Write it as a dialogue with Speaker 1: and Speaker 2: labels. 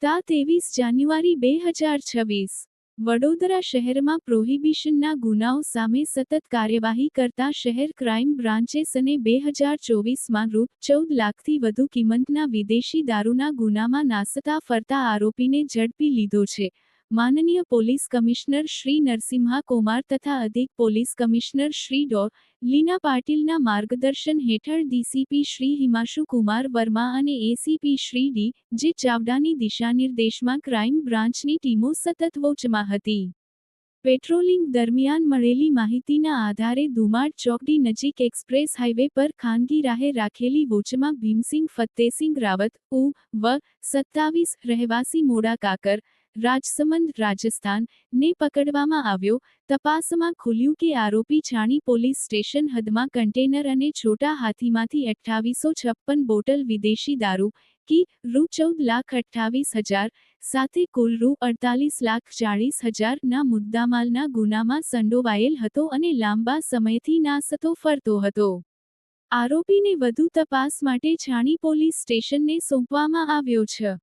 Speaker 1: તા 23 જાન્યુઆરી 2026 વડોદરા શહેરમાં પ્રોહિબિશનના ગુનાઓ સામે સતત કાર્યવાહી કરતા શહેર ક્રાઇમ બ્રાન્ચે સને 2024માં રૂ. 14 લાખથી વધુ કિંમતના વિદેશી દારૂના ગુનામાં નાસતા ફરતા આરોપીને ઝડપી લીધો છે. માનનીય પોલીસ કમિશનર શ્રી નરસિમ્હા કુમાર તથા અધિક પોલીસ કમિશનર શ્રી ડો. લીના પાટીલના માર્ગદર્શન હેઠળ ડીસીપી શ્રી હિમાંશુ કુમાર વર્મા અને એસીપી શ્રી ડી. જે ચાવડાની દિશાનિર્દેશમાં ક્રાઇમ બ્રાન્ચની ટીમો સતત વોચમાં હતી. પેટ્રોલિંગ દરમિયાન મળેલી માહિતીના આધારે ધુમાડ ચોકડી નજીક એક્સપ્રેસ હાઇવે પર ખાનગી રાહે રાખેલી વોચમાં ભીમસિંગ ફત્તેસિંગ રાવત ઉ.વ. 27 રહેવાસી મોડા કાકર, રાજસમંદ રાજસ્થાન ને પકડવામાં આવ્યો. તપાસમાં ખુલ્યું કે આરોપી છાણી પોલીસ સ્ટેશન હદમાં કન્ટેનર અને છોટા હાથીમાંથી 2856 બોટલ વિદેશી દારૂ કી રૂ. 14,28,000 સાથે કુલ રૂ. 48,40,000 ના મુદ્દામાલના ગુનામાં સંડોવાયેલ હતો અને લાંબા સમયથી નાસતો ફરતો હતો. આરોપીને વધુ તપાસ માટે છાણી પોલીસ સ્ટેશનને સોંપવામાં આવ્યો છે.